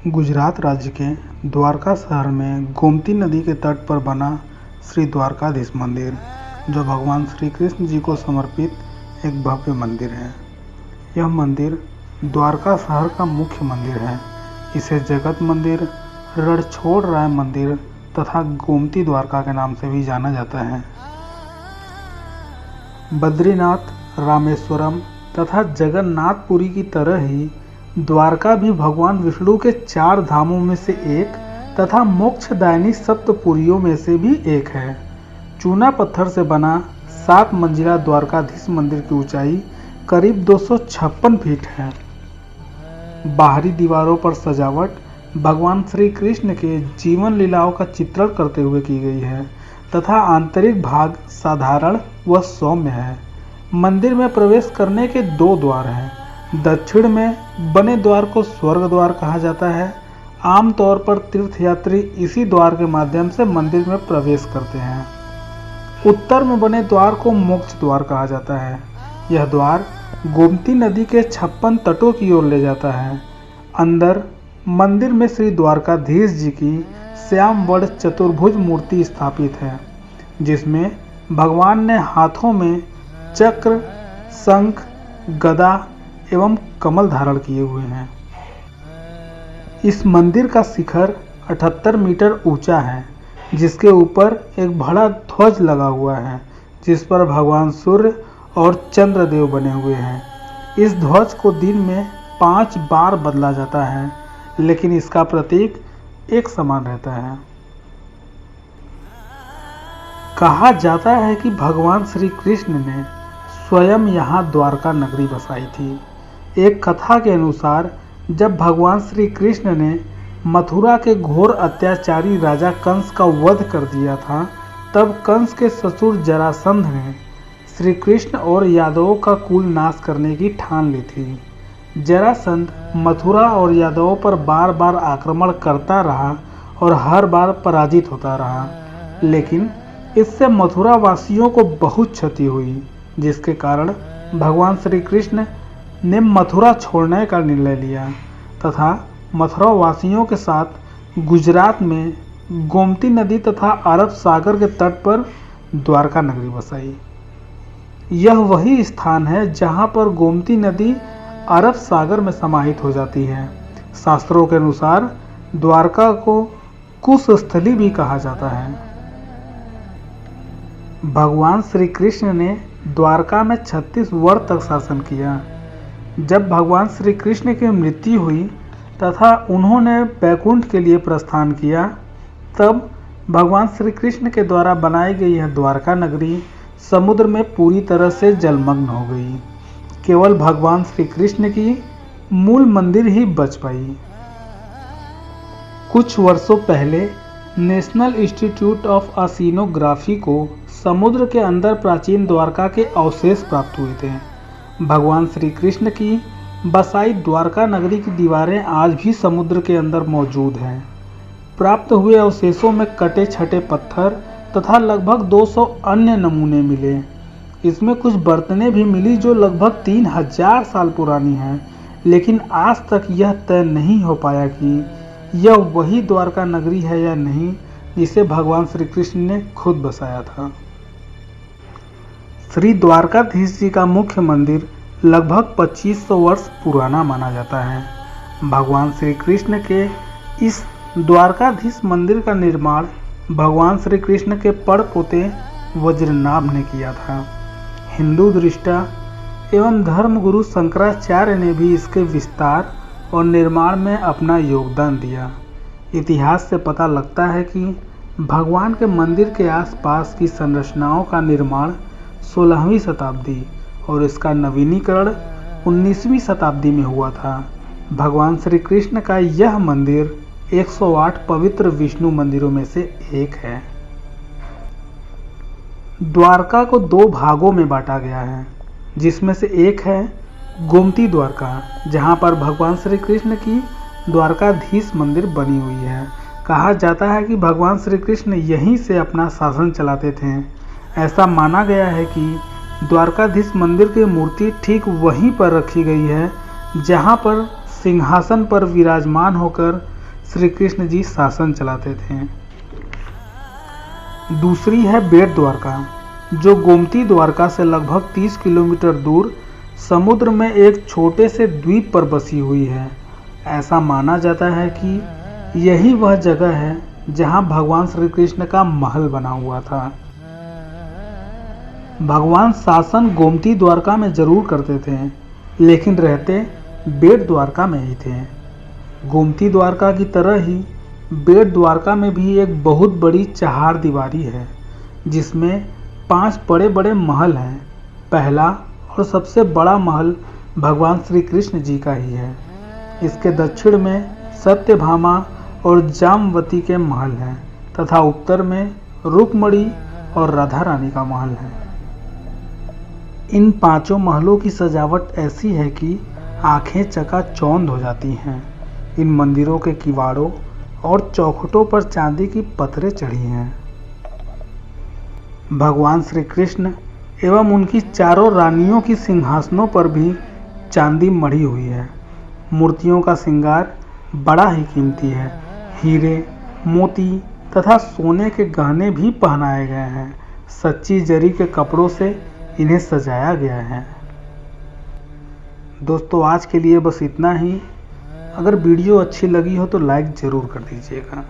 गुजरात राज्य के द्वारका शहर में गोमती नदी के तट पर बना श्री द्वारकाधीश मंदिर, जो भगवान श्री कृष्ण जी को समर्पित एक भव्य मंदिर है। यह मंदिर द्वारका शहर का मुख्य मंदिर है। इसे जगत मंदिर, रणछोड़ राय मंदिर तथा गोमती द्वारका के नाम से भी जाना जाता है। बद्रीनाथ, रामेश्वरम तथा जगन्नाथपुरी की तरह ही द्वारका भी भगवान विष्णु के 4 धामों में से एक तथा मोक्षदायिनी सप्तपुरियों में से भी एक है। चूना पत्थर से बना 7 मंजिला द्वारकाधीश मंदिर की ऊंचाई करीब 256 फीट है। बाहरी दीवारों पर सजावट भगवान श्री कृष्ण के जीवन लीलाओं का चित्रण करते हुए की गई है तथा आंतरिक भाग साधारण व सौम्य है। मंदिर में प्रवेश करने के 2 द्वार हैं। दक्षिण में बने द्वार को स्वर्ग द्वार कहा जाता है। आमतौर पर तीर्थयात्री इसी द्वार के माध्यम से मंदिर में प्रवेश करते हैं। उत्तर में बने द्वार को मोक्ष द्वार कहा जाता है। यह द्वार गोमती नदी के 56 तटों की ओर ले जाता है। अंदर मंदिर में श्री द्वारकाधीश जी की श्याम वर्ण चतुर्भुज मूर्ति स्थापित है, जिसमें भगवान ने हाथों में चक्र, शंख, गदा एवं कमल धारण किए हुए हैं। इस मंदिर का शिखर 78 मीटर ऊंचा है, जिसके ऊपर एक बड़ा ध्वज लगा हुआ है, जिस पर भगवान सूर्य और चंद्रदेव बने हुए हैं। इस ध्वज को दिन में 5 बार बदला जाता है, लेकिन इसका प्रतीक एक समान रहता है। कहा जाता है कि भगवान श्री कृष्ण ने स्वयं यहाँ द्वारका नगरी बसाई थी। एक कथा के अनुसार जब भगवान श्री कृष्ण ने मथुरा के घोर अत्याचारी राजा कंस का वध कर दिया था, तब कंस के ससुर जरासंध ने श्री कृष्ण और यादवों का कुल नाश करने की ठान ली थी। जरासंध मथुरा और यादवों पर बार बार आक्रमण करता रहा और हर बार पराजित होता रहा, लेकिन इससे मथुरा वासियों को बहुत क्षति हुई, जिसके कारण भगवान श्री कृष्ण ने मथुरा छोड़ने का निर्णय लिया तथा मथुरा वासियों के साथ गुजरात में गोमती नदी तथा अरब सागर के तट पर द्वारका नगरी बसाई। यह वही स्थान है जहां पर गोमती नदी अरब सागर में समाहित हो जाती है। शास्त्रों के अनुसार द्वारका को कुशस्थली भी कहा जाता है। भगवान श्री कृष्ण ने द्वारका में 36 वर्ष तक शासन किया। जब भगवान श्री कृष्ण की मृत्यु हुई तथा उन्होंने बैकुंठ के लिए प्रस्थान किया, तब भगवान श्री कृष्ण के द्वारा बनाई गई यह द्वारका नगरी समुद्र में पूरी तरह से जलमग्न हो गई। केवल भगवान श्री कृष्ण की मूल मंदिर ही बच पाई। कुछ वर्षों पहले नेशनल इंस्टीट्यूट ऑफ ओशिनोग्राफी को समुद्र के अंदर प्राचीन द्वारका के अवशेष प्राप्त हुए थे। भगवान श्री कृष्ण की बसाई द्वारका नगरी की दीवारें आज भी समुद्र के अंदर मौजूद हैं। प्राप्त हुए अवशेषों में कटे छटे पत्थर तथा लगभग 200 अन्य नमूने मिले। इसमें कुछ बर्तनें भी मिली जो लगभग 3000 साल पुरानी हैं, लेकिन आज तक यह तय नहीं हो पाया कि यह वही द्वारका नगरी है या नहीं, जिसे भगवान श्री कृष्ण ने खुद बसाया था। श्री द्वारकाधीश जी का मुख्य मंदिर लगभग 2500 वर्ष पुराना माना जाता है। भगवान श्री कृष्ण के इस द्वारकाधीश मंदिर का निर्माण भगवान श्री कृष्ण के पड़पोते वज्रनाभ ने किया था। हिंदू दृष्टा एवं धर्मगुरु शंकराचार्य ने भी इसके विस्तार और निर्माण में अपना योगदान दिया। इतिहास से पता लगता है कि भगवान के मंदिर के आसपास की संरचनाओं का निर्माण 16वीं शताब्दी और इसका नवीनीकरण 19वीं शताब्दी में हुआ था। भगवान श्री कृष्ण का यह मंदिर 108 पवित्र विष्णु मंदिरों में से एक है। द्वारका को 2 भागों में बांटा गया है, जिसमें से एक है गोमती द्वारका, जहां पर भगवान श्री कृष्ण की द्वारकाधीश मंदिर बनी हुई है। कहा जाता है कि भगवान श्री कृष्ण यहीं से अपना शासन चलाते थे। ऐसा माना गया है कि द्वारकाधीश मंदिर की मूर्ति ठीक वहीं पर रखी गई है जहां पर सिंहासन पर विराजमान होकर श्री कृष्ण जी शासन चलाते थे। दूसरी है बेट द्वारका, जो गोमती द्वारका से लगभग 30 किलोमीटर दूर समुद्र में एक छोटे से द्वीप पर बसी हुई है। ऐसा माना जाता है कि यही वह जगह है जहां भगवान श्री कृष्ण का महल बना हुआ था। भगवान शासन गोमती द्वारका में जरूर करते थे, लेकिन रहते बेट द्वारका में ही थे। गोमती द्वारका की तरह ही बेट द्वारका में भी एक बहुत बड़ी चहार दीवारी है, जिसमें 5 बड़े बड़े महल हैं। पहला और सबसे बड़ा महल भगवान श्री कृष्ण जी का ही है। इसके दक्षिण में सत्यभामा और जामवती के महल हैं तथा उत्तर में रुक्मणी और राधा रानी का महल है। इन 5 महलों की सजावट ऐसी है कि आंखें चकाचौंध हो जाती हैं। इन मंदिरों के किवाड़ों और चौखटों पर चांदी की पत्थरें चढ़ी हैं। भगवान श्री कृष्ण एवं उनकी चारों रानियों की सिंहासनों पर भी चांदी मढ़ी हुई है। मूर्तियों का श्रृंगार बड़ा ही कीमती है। हीरे, मोती तथा सोने के गहने भी पहनाए गए हैं। सच्ची जरी के कपड़ों से इन्हें सजाया गया है। दोस्तों, आज के लिए बस इतना ही। अगर वीडियो अच्छी लगी हो तो लाइक ज़रूर कर दीजिएगा।